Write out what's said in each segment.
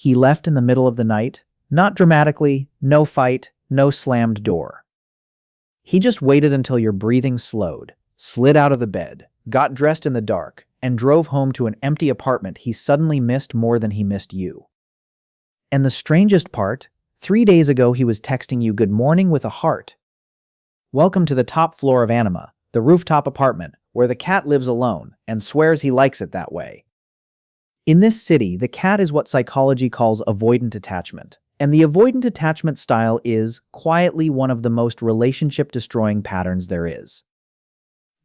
He left in the middle of the night, not dramatically, no fight, no slammed door. He just waited until your breathing slowed, slid out of the bed, got dressed in the dark, and drove home to an empty apartment he suddenly missed more than he missed you. And the strangest part, 3 days ago he was texting you good morning with a heart. Welcome to the top floor of Anima, the rooftop apartment, where the cat lives alone and swears he likes it that way. In this city, the cat is what psychology calls avoidant attachment, and the avoidant attachment style is, quietly, one of the most relationship-destroying patterns there is.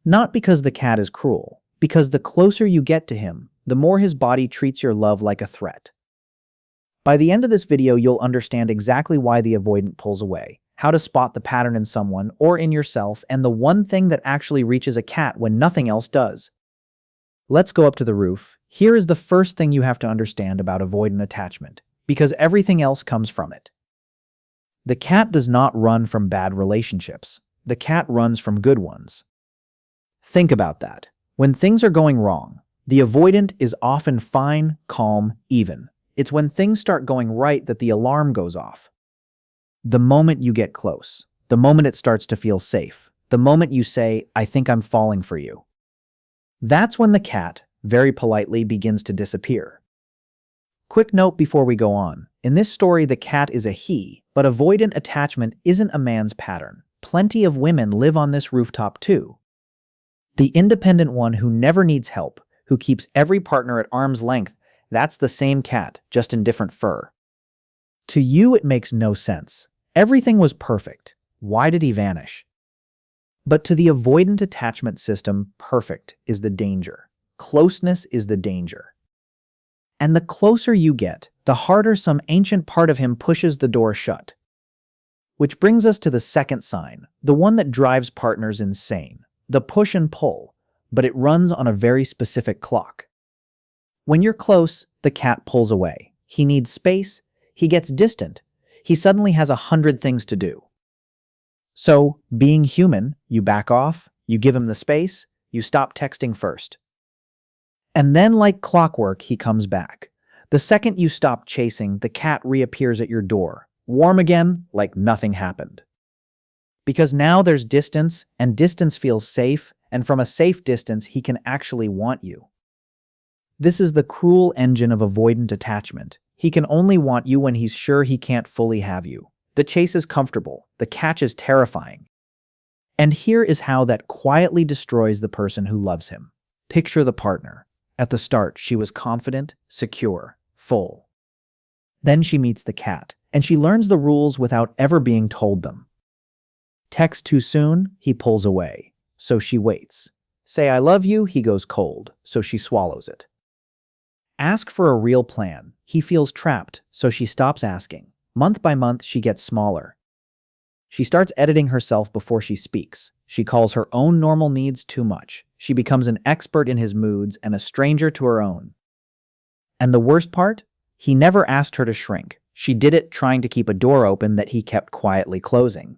Not because the cat is cruel, because the closer you get to him, the more his body treats your love like a threat. By the end of this video, you'll understand exactly why the avoidant pulls away, how to spot the pattern in someone or in yourself, and the one thing that actually reaches a cat when nothing else does. Let's go up to the roof. Here is the first thing you have to understand about avoidant attachment, because everything else comes from it. The cat does not run from bad relationships. The cat runs from good ones. Think about that. When things are going wrong, the avoidant is often fine, calm, even. It's when things start going right that the alarm goes off. The moment you get close, the moment it starts to feel safe, the moment you say, "I think I'm falling for you." That's when the cat, very politely, begins to disappear. Quick note before we go on. In this story, the cat is a he, but avoidant attachment isn't a man's pattern. Plenty of women live on this rooftop too. The independent one who never needs help, who keeps every partner at arm's length, that's the same cat, just in different fur. To you, it makes no sense. Everything was perfect. Why did he vanish? But to the avoidant attachment system, perfect is the danger. Closeness is the danger. And the closer you get, the harder some ancient part of him pushes the door shut. Which brings us to the second sign, the one that drives partners insane. The push and pull, but it runs on a very specific clock. When you're close, the cat pulls away. He needs space. He gets distant. He suddenly has 100 things to do. So, being human, you back off, you give him the space, you stop texting first. And then, like clockwork, he comes back. The second you stop chasing, the cat reappears at your door, warm again, like nothing happened. Because now there's distance, and distance feels safe, and from a safe distance, he can actually want you. This is the cruel engine of avoidant attachment. He can only want you when he's sure he can't fully have you. The chase is comfortable, the catch is terrifying. And here is how that quietly destroys the person who loves him. Picture the partner. At the start, she was confident, secure, full. Then she meets the cat, and she learns the rules without ever being told them. Text too soon, he pulls away, so she waits. Say "I love you," he goes cold, so she swallows it. Ask for a real plan, he feels trapped, so she stops asking. Month by month, she gets smaller. She starts editing herself before she speaks. She calls her own normal needs too much. She becomes an expert in his moods and a stranger to her own. And the worst part? He never asked her to shrink. She did it trying to keep a door open that he kept quietly closing.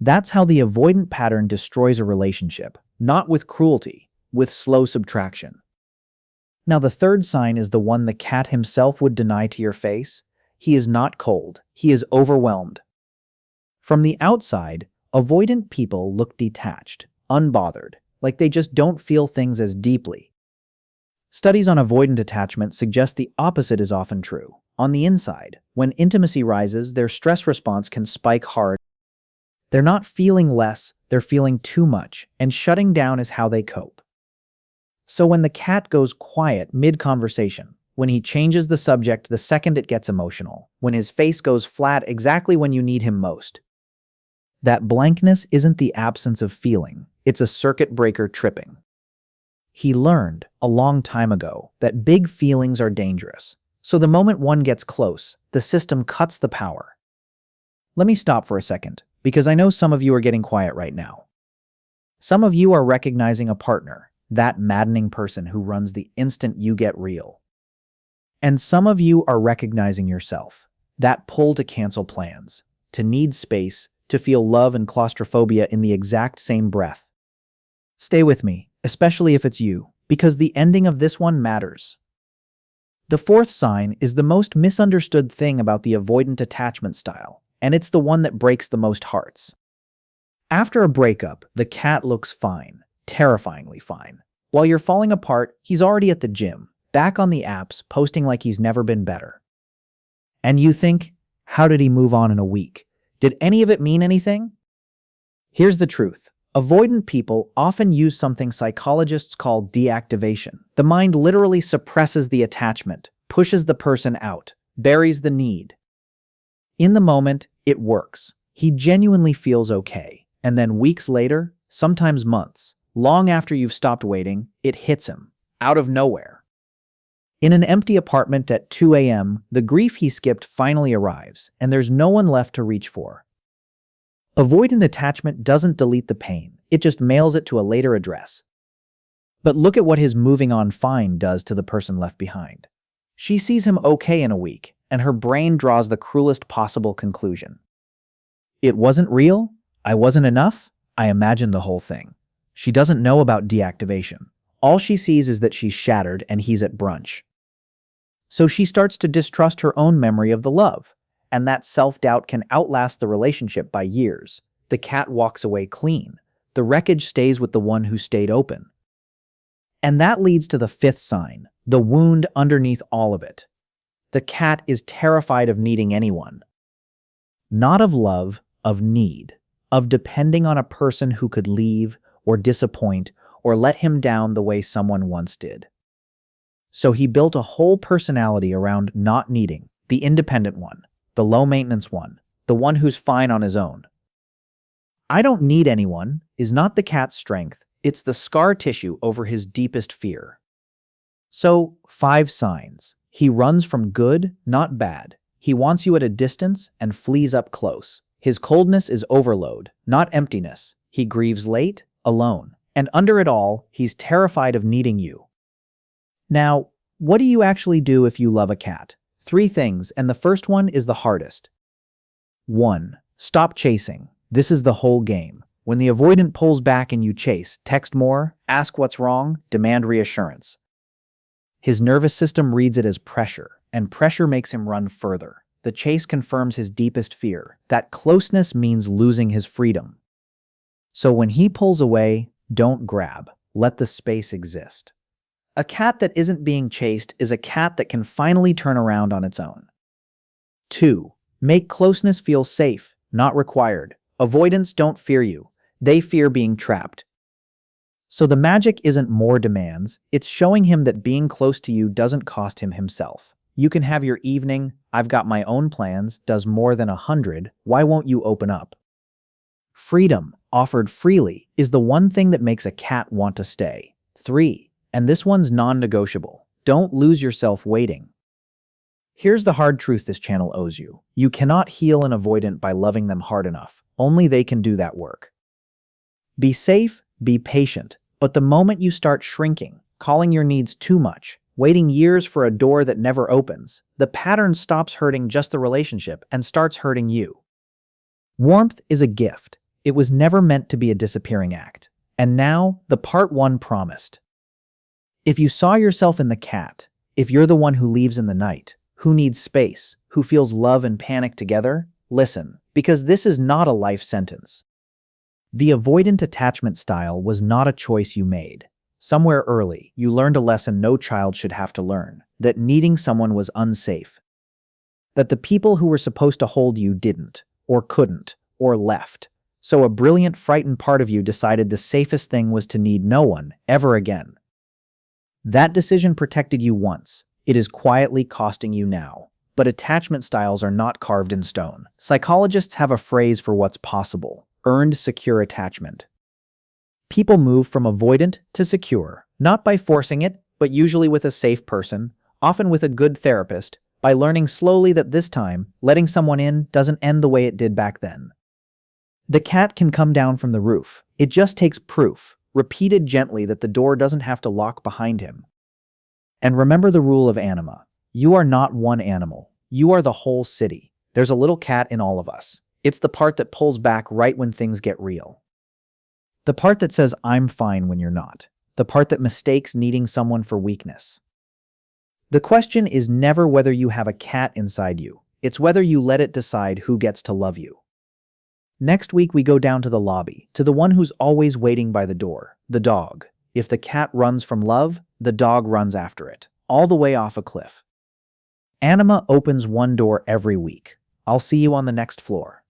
That's how the avoidant pattern destroys a relationship, not with cruelty, with slow subtraction. Now the third sign is the one the cat himself would deny to your face. He is not cold, he is overwhelmed. From the outside, avoidant people look detached, unbothered, like they just don't feel things as deeply. Studies on avoidant attachment suggest the opposite is often true. On the inside, when intimacy rises, their stress response can spike hard. They're not feeling less, they're feeling too much, and shutting down is how they cope. So when the cat goes quiet mid-conversation, when he changes the subject the second it gets emotional, when his face goes flat exactly when you need him most, that blankness isn't the absence of feeling, it's a circuit breaker tripping. He learned, a long time ago, that big feelings are dangerous. So the moment one gets close, the system cuts the power. Let me stop for a second, because I know some of you are getting quiet right now. Some of you are recognizing a partner, that maddening person who runs the instant you get real. And some of you are recognizing yourself, that pull to cancel plans, to need space, to feel love and claustrophobia in the exact same breath. Stay with me, especially if it's you, because the ending of this one matters. The fourth sign is the most misunderstood thing about the avoidant attachment style, and it's the one that breaks the most hearts. After a breakup, the cat looks fine, terrifyingly fine. While you're falling apart, he's already at the gym, back on the apps, posting like he's never been better. And you think, how did he move on in a week? Did any of it mean anything? Here's the truth. Avoidant people often use something psychologists call deactivation. The mind literally suppresses the attachment, pushes the person out, buries the need. In the moment, it works. He genuinely feels okay. And then weeks later, sometimes months, long after you've stopped waiting, it hits him, out of nowhere. In an empty apartment at 2 a.m., the grief he skipped finally arrives, and there's no one left to reach for. Avoidant attachment doesn't delete the pain, it just mails it to a later address. But look at what his moving on fine does to the person left behind. She sees him okay in a week, and her brain draws the cruelest possible conclusion. It wasn't real? I wasn't enough? I imagined the whole thing. She doesn't know about deactivation. All she sees is that she's shattered and he's at brunch. So she starts to distrust her own memory of the love, and that self-doubt can outlast the relationship by years. The cat walks away clean. The wreckage stays with the one who stayed open. And that leads to the fifth sign, the wound underneath all of it. The cat is terrified of needing anyone. Not of love, of need, of depending on a person who could leave or disappoint or let him down the way someone once did. So he built a whole personality around not needing, the independent one, the low-maintenance one, the one who's fine on his own. I don't need anyone is not the cat's strength, it's the scar tissue over his deepest fear. So, 5 signs. He runs from good, not bad. He wants you at a distance and flees up close. His coldness is overload, not emptiness. He grieves late, alone. And under it all, he's terrified of needing you. Now, what do you actually do if you love a cat? 3 things, and the first one is the hardest. 1. Stop chasing. This is the whole game. When the avoidant pulls back and you chase, text more, ask what's wrong, demand reassurance. His nervous system reads it as pressure, and pressure makes him run further. The chase confirms his deepest fear. That closeness means losing his freedom. So when he pulls away, don't grab. Let the space exist. A cat that isn't being chased is a cat that can finally turn around on its own. 2. Make closeness feel safe, not required. Avoidants don't fear you. They fear being trapped. So the magic isn't more demands, it's showing him that being close to you doesn't cost him himself. You can have your evening, I've got my own plans, does more than 100, why won't you open up? Freedom, offered freely, is the one thing that makes a cat want to stay. 3. And this one's non-negotiable. Don't lose yourself waiting. Here's the hard truth this channel owes you. You cannot heal an avoidant by loving them hard enough. Only they can do that work. Be safe, be patient, but the moment you start shrinking, calling your needs too much, waiting years for a door that never opens, the pattern stops hurting just the relationship and starts hurting you. Warmth is a gift. It was never meant to be a disappearing act. And now, the part 1 promised. If you saw yourself in the cat, if you're the one who leaves in the night, who needs space, who feels love and panic together, listen, because this is not a life sentence. The avoidant attachment style was not a choice you made. Somewhere early, you learned a lesson no child should have to learn, that needing someone was unsafe. That the people who were supposed to hold you didn't, or couldn't, or left. So a brilliant, frightened part of you decided the safest thing was to need no one, ever again. That decision protected you once. It is quietly costing you now. But attachment styles are not carved in stone. Psychologists have a phrase for what's possible: earned secure attachment. People move from avoidant to secure, not by forcing it, but usually with a safe person, often with a good therapist, by learning slowly that this time, letting someone in doesn't end the way it did back then. The cat can come down from the roof. It just takes proof, repeated gently, that the door doesn't have to lock behind him. And remember the rule of Anima. You are not one animal. You are the whole city. There's a little cat in all of us. It's the part that pulls back right when things get real. The part that says, I'm fine when you're not. The part that mistakes needing someone for weakness. The question is never whether you have a cat inside you. It's whether you let it decide who gets to love you. Next week, we go down to the lobby, to the one who's always waiting by the door, the dog. If the cat runs from love, the dog runs after it, all the way off a cliff. Anima opens one door every week. I'll see you on the next floor.